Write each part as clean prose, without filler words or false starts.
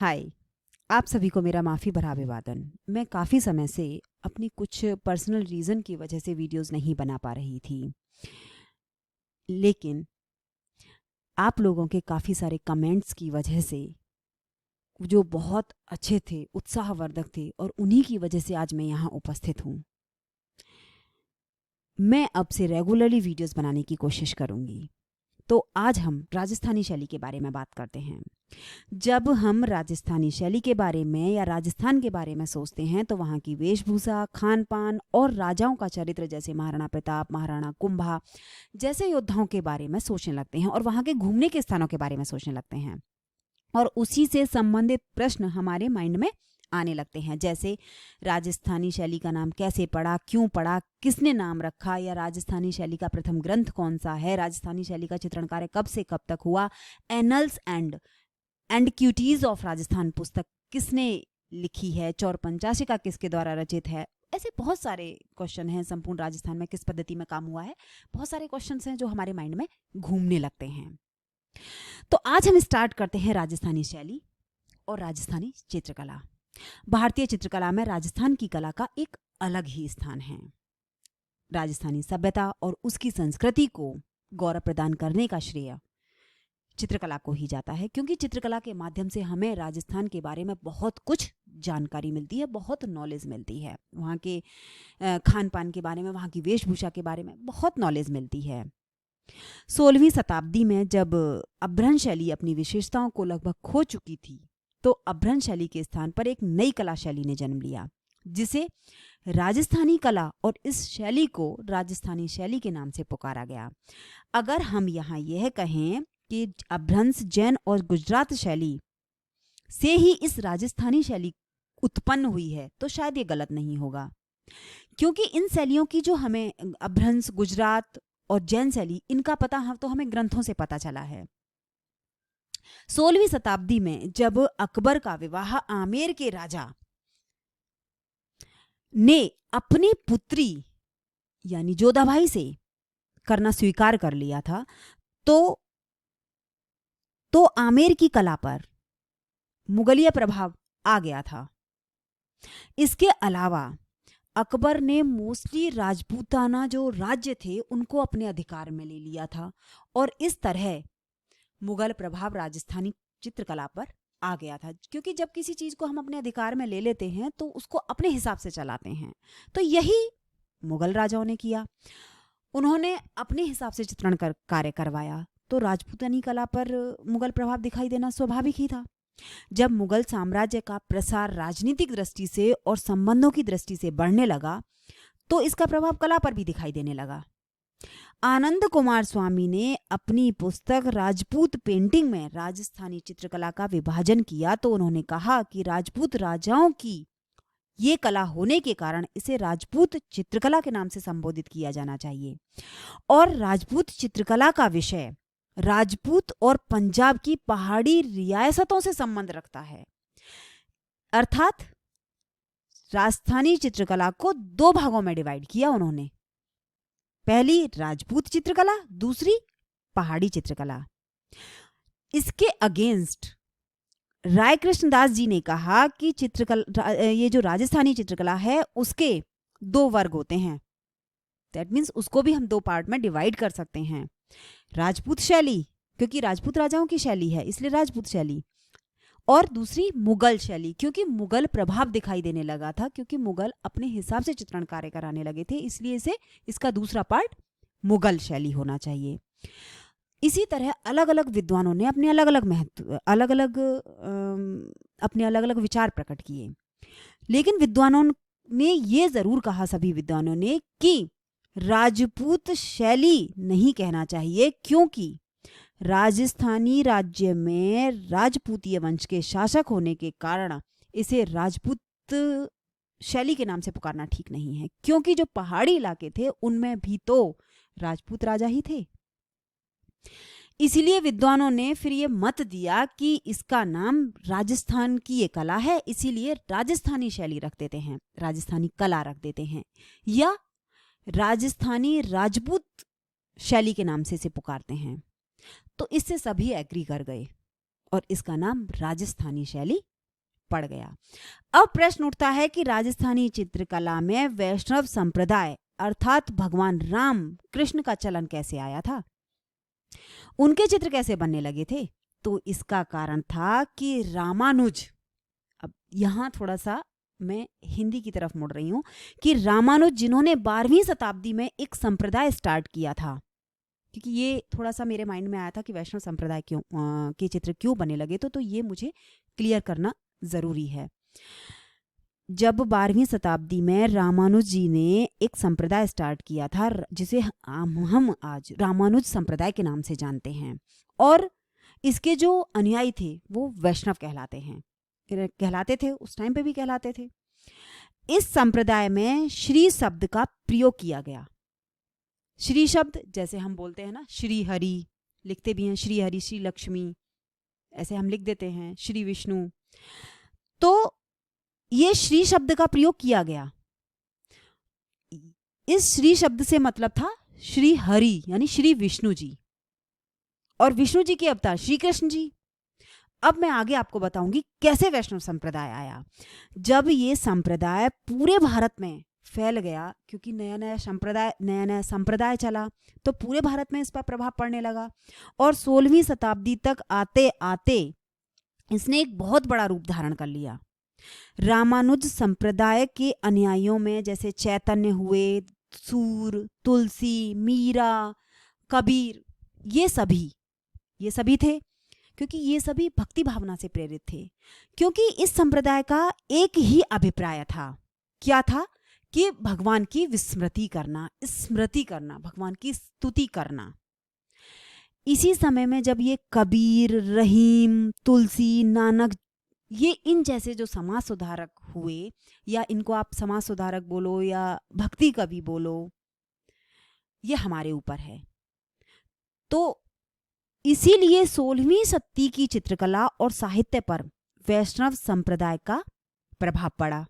हाय। आप सभी को मेरा माफ़ी भरा अभिवादन। मैं काफ़ी समय से अपनी कुछ पर्सनल रीज़न की वजह से वीडियोस नहीं बना पा रही थी, लेकिन आप लोगों के काफ़ी सारे कमेंट्स की वजह से जो बहुत अच्छे थे, उत्साहवर्धक थे, और उन्हीं की वजह से आज मैं यहाँ उपस्थित हूँ। मैं अब से रेगुलरली वीडियोस बनाने की कोशिश करूँगी। तो आज हम राजस्थानी शैली के बारे में बात करते हैं। जब हम राजस्थानी शैली के बारे में या राजस्थान के बारे में सोचते हैं तो वहाँ की वेशभूषा, खान पान और राजाओं का चरित्र, जैसे महाराणा प्रताप, महाराणा कुंभा जैसे योद्धाओं के बारे में सोचने लगते हैं और वहाँ के घूमने के स्थानों के बारे में सोचने लगते हैं। और उसी से संबंधित प्रश्न हमारे माइंड में आने लगते हैं, जैसे राजस्थानी शैली का नाम कैसे पड़ा, क्यों पड़ा, किसने नाम रखा, या राजस्थानी शैली का प्रथम ग्रंथ कौन सा है, राजस्थानी शैली का चित्रण कार्य कब से कब तक हुआ, annuls and cuties of Rajasthan पुस्तक किसने लिखी है, चौर पंचाशिका किसके द्वारा रचित है। ऐसे बहुत सारे क्वेश्चन हैं। संपूर्ण राजस्थान में किस पद्धति में काम हुआ है, बहुत सारे क्वेश्चंस हैं जो हमारे माइंड में घूमने लगते हैं। तो आज हम स्टार्ट करते हैं राजस्थानी शैली और राजस्थानी चित्रकला। भारतीय चित्रकला में राजस्थान की कला का एक अलग ही स्थान है। राजस्थानी सभ्यता और उसकी संस्कृति को गौरव प्रदान करने का श्रेय चित्रकला को ही जाता है, क्योंकि चित्रकला के माध्यम से हमें राजस्थान के बारे में बहुत कुछ जानकारी मिलती है, बहुत नॉलेज मिलती है। वहाँ के खान पान के बारे में, वहाँ की वेशभूषा के बारे में बहुत नॉलेज मिलती है। 16वीं शताब्दी में जब अभ्रंश शैली अपनी विशेषताओं को लगभग खो चुकी थी, तो अभ्रंश शैली के स्थान पर एक नई कला शैली ने जन्म लिया, जिसे राजस्थानी कला, और इस शैली को राजस्थानी शैली के नाम से पुकारा गया। अगर हम यहाँ यह कहें कि अभ्रंश, जैन और गुजरात शैली से ही इस राजस्थानी शैली उत्पन्न हुई है, तो शायद ये गलत नहीं होगा, क्योंकि इन शैलियों की जो हमें अभ्रंश, गुजरात और जैन शैली, इनका पता तो हमें ग्रंथों से पता चला है। 16वीं शताब्दी में जब अकबर का विवाह आमेर के राजा ने अपनी पुत्री यानी जोधाबाई से करना स्वीकार कर लिया था, तो आमेर की कला पर मुगलिया प्रभाव आ गया था। इसके अलावा अकबर ने मोस्टली राजपूताना जो राज्य थे उनको अपने अधिकार में ले लिया था, और इस तरह मुगल प्रभाव राजस्थानी चित्रकला पर आ गया था। क्योंकि जब किसी चीज को हम अपने अधिकार में ले लेते हैं तो उसको अपने हिसाब से चलाते हैं, तो यही मुगल राजाओं ने किया। उन्होंने अपने हिसाब से चित्रण कार्य करवाया, तो राजपूतानी कला पर मुगल प्रभाव दिखाई देना स्वाभाविक ही था। जब मुगल साम्राज्य का प्रसार राजनीतिक दृष्टि से और संबंधों की दृष्टि से बढ़ने लगा, तो इसका प्रभाव कला पर भी दिखाई देने लगा। आनंद कुमार स्वामी ने अपनी पुस्तक राजपूत पेंटिंग में राजस्थानी चित्रकला का विभाजन किया, तो उन्होंने कहा कि राजपूत राजाओं की ये कला होने के कारण इसे राजपूत चित्रकला के नाम से संबोधित किया जाना चाहिए, और राजपूत चित्रकला का विषय राजपूत और पंजाब की पहाड़ी रियासतों से संबंध रखता है। अर्थात राजस्थानी चित्रकला को दो भागों में डिवाइड किया उन्होंने, पहली राजपूत चित्रकला, दूसरी पहाड़ी चित्रकला। इसके अगेंस्ट राय कृष्णदास जी ने कहा कि ये जो राजस्थानी चित्रकला है उसके दो वर्ग होते हैं। दैट मीन्स उसको भी हम दो पार्ट में डिवाइड कर सकते हैं। राजपूत शैली, क्योंकि राजपूत राजाओं की शैली है इसलिए राजपूत शैली, और दूसरी मुगल शैली, क्योंकि मुगल प्रभाव दिखाई देने लगा था, क्योंकि मुगल अपने हिसाब से चित्रण कार्य कराने लगे थे, इसलिए इसका दूसरा पार्ट मुगल शैली होना चाहिए। इसी तरह अलग अलग विद्वानों ने अपने अलग अलग विचार प्रकट किए, लेकिन विद्वानों ने ये जरूर कहा, सभी विद्वानों ने, कि राजपूत शैली नहीं कहना चाहिए, क्योंकि राजस्थानी राज्य में राजपूतीय वंश के शासक होने के कारण इसे राजपूत शैली के नाम से पुकारना ठीक नहीं है, क्योंकि जो पहाड़ी इलाके थे उनमें भी तो राजपूत राजा ही थे। इसीलिए विद्वानों ने फिर ये मत दिया कि इसका नाम राजस्थान की ये कला है, इसीलिए राजस्थानी शैली रख देते हैं, राजस्थानी कला रख देते हैं, या राजस्थानी राजपूत शैली के नाम से इसे पुकारते हैं। तो इससे सभी एग्री कर गए और इसका नाम राजस्थानी शैली पड़ गया। अब प्रश्न उठता है कि राजस्थानी चित्रकला में वैष्णव संप्रदाय अर्थात भगवान राम कृष्ण का चलन कैसे आया था, उनके चित्र कैसे बनने लगे थे। तो इसका कारण था कि रामानुज, अब यहाँ थोड़ा सा मैं हिंदी की तरफ मुड़ रही हूँ, कि रामानुज जिन्होंने 12वीं शताब्दी में एक संप्रदाय स्टार्ट किया था, क्योंकि ये थोड़ा सा मेरे माइंड में आया था कि वैष्णव संप्रदाय क्यों के चित्र क्यों बनने लगे, तो ये मुझे क्लियर करना ज़रूरी है। जब 12वीं शताब्दी में रामानुज जी ने एक संप्रदाय स्टार्ट किया था जिसे हम आज रामानुज संप्रदाय के नाम से जानते हैं, और इसके जो अनुयायी थे वो वैष्णव कहलाते थे, उस टाइम पे भी कहलाते थे। इस संप्रदाय में श्री शब्द का प्रयोग किया गया। श्री शब्द जैसे हम बोलते हैं ना, श्री हरि लिखते भी हैं, श्री हरि, श्री लक्ष्मी, ऐसे हम लिख देते हैं, श्री विष्णु। तो ये श्री शब्द का प्रयोग किया गया। इस श्री शब्द से मतलब था श्री हरि यानी श्री विष्णु जी, और विष्णु जी के अवतार श्री कृष्ण जी। अब मैं आगे आपको बताऊंगी कैसे वैष्णव संप्रदाय आया। जब ये संप्रदाय पूरे भारत में फैल गया, क्योंकि नया नया संप्रदाय चला, तो पूरे भारत में इस पर प्रभाव पड़ने लगा, और 16वीं शताब्दी तक आते आते इसने एक बहुत बड़ा रूप धारण कर लिया। रामानुज संप्रदाय के अनुयायियों में जैसे चैतन्य हुए, सूर, तुलसी, मीरा, कबीर, ये सभी थे, क्योंकि ये सभी भक्ति भावना से प्रेरित थे। क्योंकि इस संप्रदाय का एक ही अभिप्राय था, क्या था, कि भगवान की स्मृति करना, भगवान की स्तुति करना। इसी समय में जब ये कबीर, रहीम, तुलसी, नानक, ये इन जैसे जो समाज सुधारक हुए, या इनको आप समाज सुधारक बोलो या भक्ति कवि बोलो, ये हमारे ऊपर है। तो इसीलिए 16वीं शताब्दी की चित्रकला और साहित्य पर वैष्णव संप्रदाय का प्रभाव पड़ा।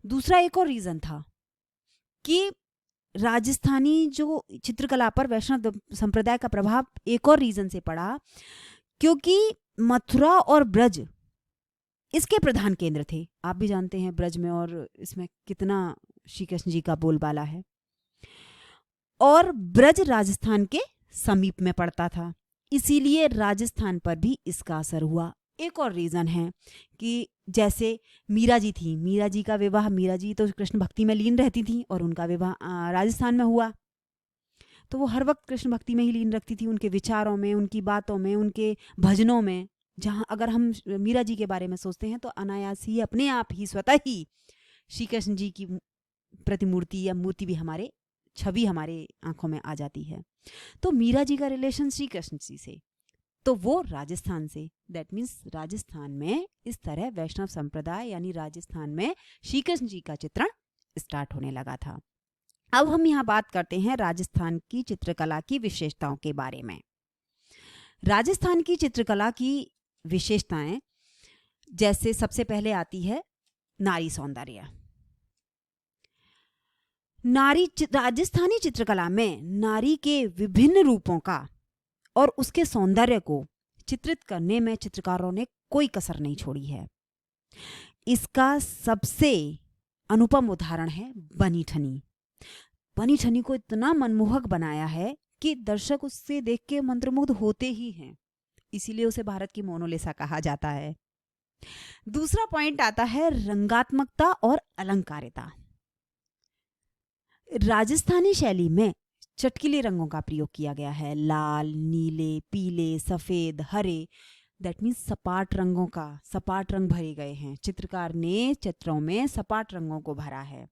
दूसरा एक और रीजन था कि राजस्थानी जो चित्रकला पर वैष्णव संप्रदाय का प्रभाव एक और रीजन से पड़ा, क्योंकि मथुरा और ब्रज इसके प्रधान केंद्र थे। आप भी जानते हैं ब्रज में और इसमें कितना श्री कृष्ण जी का बोलबाला है, और ब्रज राजस्थान के समीप में पड़ता था, इसीलिए राजस्थान पर भी इसका असर हुआ। एक और रीज़न है कि जैसे मीरा जी थी, मीरा जी का विवाह, मीरा जी तो कृष्ण भक्ति में लीन रहती थी, और उनका विवाह राजस्थान में हुआ, तो वो हर वक्त कृष्ण भक्ति में ही लीन रखती थी, उनके विचारों में, उनकी बातों में, उनके भजनों में। जहाँ अगर हम मीरा जी के बारे में सोचते हैं तो अनायास ही, अपने आप ही, स्वतः ही श्री कृष्ण जी की प्रतिमूर्ति या मूर्ति भी छवि हमारे आंखों में आ जाती है। तो मीरा जी का रिलेशन श्री कृष्ण जी से, तो वो राजस्थान से, दैट मीन्स राजस्थान में इस तरह वैष्णव संप्रदाय यानी राजस्थान में श्री कृष्ण जी का चित्रण स्टार्ट होने लगा था। अब हम यहाँ बात करते हैं राजस्थान की चित्रकला की विशेषताओं के बारे में। राजस्थान की चित्रकला की विशेषताएं, जैसे सबसे पहले आती है नारी सौंदर्य। राजस्थानी चित्रकला में नारी के विभिन्न रूपों का और उसके सौंदर्य को चित्रित करने में चित्रकारों ने कोई कसर नहीं छोड़ी है। इसका सबसे अनुपम उदाहरण है बनी ठनी। बनी ठनी को इतना मनमोहक बनाया है कि दर्शक उससे देख के मंत्रमुग्ध होते ही हैं, इसीलिए उसे भारत की मोनालिसा कहा जाता है। दूसरा पॉइंट आता है रंगात्मकता और अलंकारिता। राजस्थानी शैली में चटकीले रंगों का प्रयोग किया गया है, लाल, नीले, पीले, सफेद, हरे, दैट मीन्स सपाट रंग भरे गए हैं। चित्रकार ने चित्रों में सपाट रंगों को भरा है,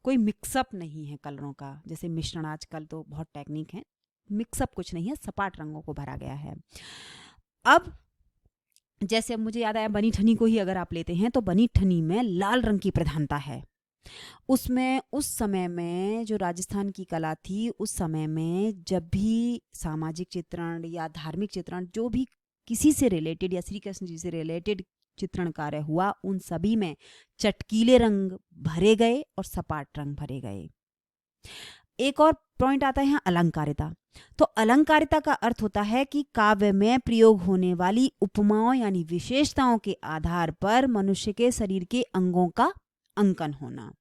कोई मिक्सअप नहीं है कलरों का, जैसे मिश्रण आजकल तो बहुत टेक्निक है, मिक्सअप कुछ नहीं है, सपाट रंगों को भरा गया है। अब जैसे मुझे याद आया बनी ठनी को ही अगर आप लेते हैं तो बनी ठनी में लाल रंग की प्रधानता है। उसमें उस समय में जो राजस्थान की कला थी, उस समय में जब भी सामाजिक चित्रण या धार्मिक चित्रण जो भी किसी से रिलेटेड या श्री कृष्ण जी से रिलेटेड चित्रण कार्य हुआ, उन सभी में चटकीले रंग भरे गए और सपाट रंग भरे गए। एक और पॉइंट आता है यहाँ अलंकारिता। तो अलंकारिता का अर्थ होता है कि काव्य में प्रयोग होने वाली उपमाओं यानी विशेषताओं के आधार पर मनुष्य के शरीर के अंगों का अंकन होना।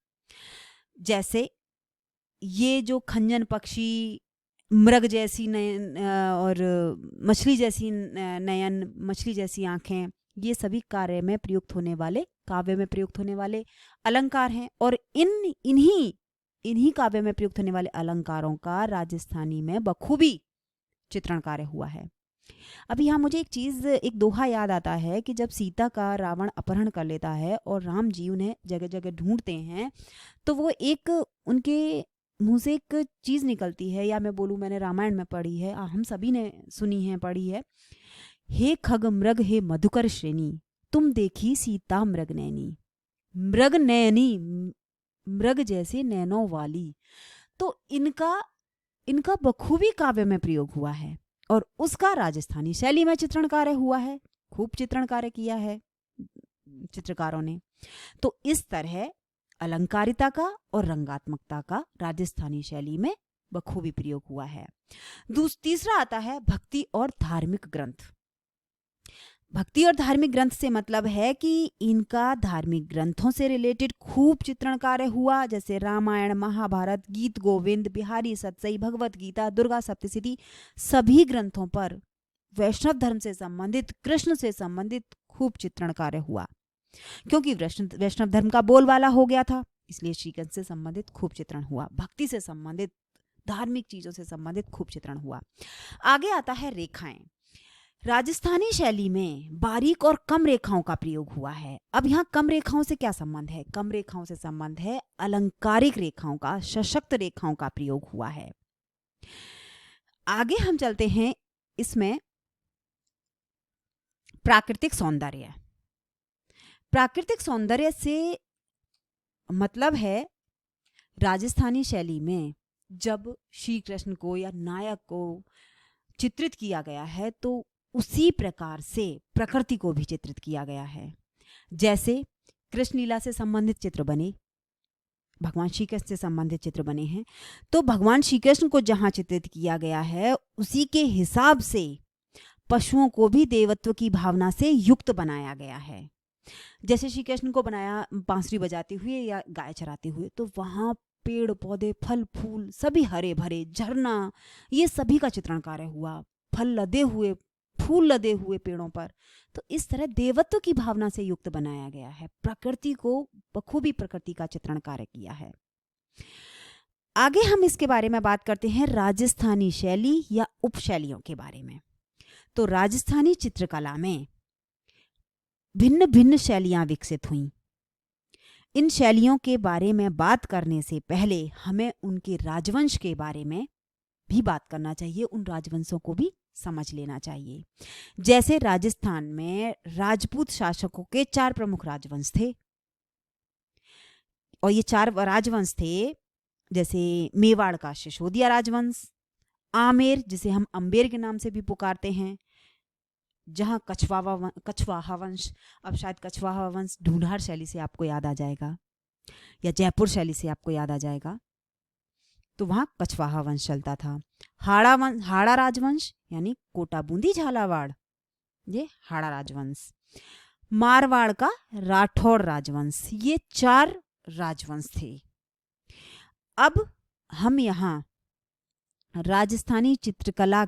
जैसे ये जो खंजन पक्षी, मृग जैसी नयन और मछली जैसी नयन, मछली जैसी आंखें, ये सभी कार्य में प्रयुक्त होने वाले, काव्य में प्रयुक्त होने वाले अलंकार हैं। और इन्हीं काव्य में प्रयुक्त होने वाले अलंकारों का राजस्थानी में बखूबी चित्रण कार्य हुआ है। अभी यहाँ मुझे एक दोहा याद आता है कि जब सीता का रावण अपहरण कर लेता है और राम जी उन्हें जगह जगह ढूंढते हैं, तो वो एक उनके मुंह से एक चीज़ निकलती है, या मैं बोलूँ मैंने रामायण में पढ़ी है, हम सभी ने सुनी है, पढ़ी है। हे खग मृग हे मधुकर श्रेणी, तुम देखी सीता मृग नैनी। मृग नैनी, मृग जैसे नैनों वाली। तो इनका बखूबी काव्य में प्रयोग हुआ है और उसका राजस्थानी शैली में चित्रण कार्य हुआ है। खूब चित्रण कार्य किया है चित्रकारों ने। तो इस तरह अलंकारिता का और रंगात्मकता का राजस्थानी शैली में बखूबी प्रयोग हुआ है। तीसरा आता है भक्ति और धार्मिक ग्रंथ। भक्ति और धार्मिक ग्रंथ से मतलब है कि इनका धार्मिक ग्रंथों से रिलेटेड खूब चित्रण कार्य हुआ, जैसे रामायण, महाभारत, गीत गोविंद, बिहारी सतसई, भगवत गीता, दुर्गा सप्तशती, सभी ग्रंथों पर वैष्णव धर्म से संबंधित, कृष्ण से संबंधित खूब चित्रण कार्य हुआ। क्योंकि वैष्णव धर्म का बोलबाला हो गया था, इसलिए श्री कृष्ण से संबंधित खूब चित्रण हुआ, भक्ति से संबंधित, धार्मिक चीजों से संबंधित खूब चित्रण हुआ। आगे आता है रेखाएं। राजस्थानी शैली में बारीक और कम रेखाओं का प्रयोग हुआ है। अब यहाँ कम रेखाओं से क्या संबंध है? कम रेखाओं से संबंध है अलंकारिक रेखाओं का, सशक्त रेखाओं का प्रयोग हुआ है। आगे हम चलते हैं, इसमें प्राकृतिक सौंदर्य। प्राकृतिक सौंदर्य से मतलब है राजस्थानी शैली में जब श्री कृष्ण को या नायक को चित्रित किया गया है तो उसी प्रकार से प्रकृति को भी चित्रित किया गया है। जैसे कृष्ण लीला से संबंधित चित्र बने, भगवान श्री कृष्ण से संबंधित चित्र बने हैं, तो भगवान श्री कृष्ण को जहां चित्रित किया गया है उसी के हिसाब से पशुओं को भी देवत्व की भावना से युक्त बनाया गया है। जैसे श्री कृष्ण को बनाया बांसुरी बजाते हुए या गाय चराते हुए, तो वहां पेड़ पौधे, फल फूल सभी हरे भरे, झरना, ये सभी का चित्रण कार्य हुआ, फल लदे हुए, फूल लदे हुए पेड़ों पर। तो इस तरह देवत्व की भावना से युक्त बनाया गया है, प्रकृति को बखूबी प्रकृति का चित्रण कार्य किया है। आगे हम इसके बारे में बात करते हैं राजस्थानी शैली या उपशैलियों के बारे में। तो राजस्थानी चित्रकला में भिन्न भिन्न शैलियां विकसित हुईं। इन शैलियों के बारे में बात करने से पहले हमें उनके राजवंश के बारे में भी बात करना चाहिए, उन राजवंशों को भी समझ लेना चाहिए। जैसे राजस्थान में राजपूत शासकों के 4 प्रमुख राजवंश थे, और ये 4 राजवंश थे, जैसे मेवाड़ का सिसोदिया राजवंश, आमेर जिसे हम अंबेर के नाम से भी पुकारते हैं, जहाँ कछवाहा वंश, अब शायद कछवाहा वंश ढूंढार शैली से आपको याद आ जाएगा या जयपुर शैली से आपको याद आ जाएगा, तो वहाँ कछवाहा वंश चलता था। हाड़ा राजवंश यानी कोटा बूंदी झालावाड़, ये हाड़ा राजवंश। मारवाड़ का राठौड़ राजवंश, ये 4 राजवंश थे। अब हम यहाँ राजस्थानी चित्रकला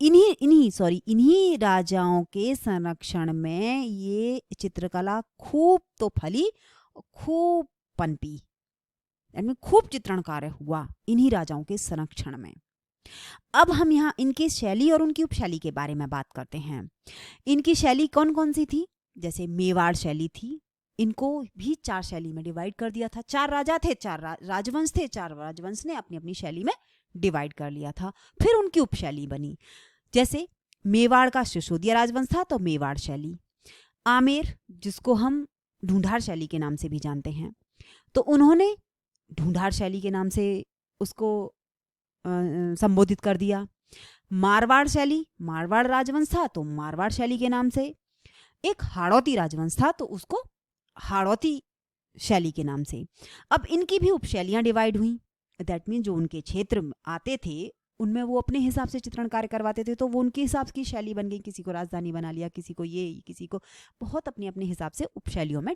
इन्हीं राजाओं के संरक्षण में ये चित्रकला खूब तो फली, खूब पनपी, यानी खूब चित्रण कार्य हुआ इन्हीं राजाओं के संरक्षण में। अब हम यहाँ इनकी शैली और उनकी उपशैली के बारे में बात करते हैं। इनकी शैली कौन कौन सी थी? जैसे मेवाड़ शैली थी, इनको भी 4 शैली में डिवाइड कर दिया था। 4 राजा थे, 4 राजवंश थे, 4 राजवंश ने अपनी अपनी शैली में डिवाइड कर लिया था। फिर उनकी उपशैली बनी। जैसे मेवाड़ का सिसोदिया राजवंश था तो मेवाड़ शैली। आमेर जिसको हम ढूंढार शैली के नाम से भी जानते हैं, तो उन्होंने ढूंढार शैली के नाम से उसको संबोधित कर दिया। मारवाड़ शैली, मारवाड़ राजवंश था तो मारवाड़ शैली के नाम से। एक हाड़ौती राजवंश था तो उसको हाड़ौती शैली के नाम से। अब इनकी भी उपशैलियां डिवाइड हुई। दैट मीन जो उनके क्षेत्र में आते थे उनमें वो अपने हिसाब से चित्रण कार्य करवाते थे, तो वो उनके हिसाब की शैली बन गई। किसी को राजधानी बना लिया, किसी को ये, किसी को बहुत अपने अपने हिसाब से उपशैलियों में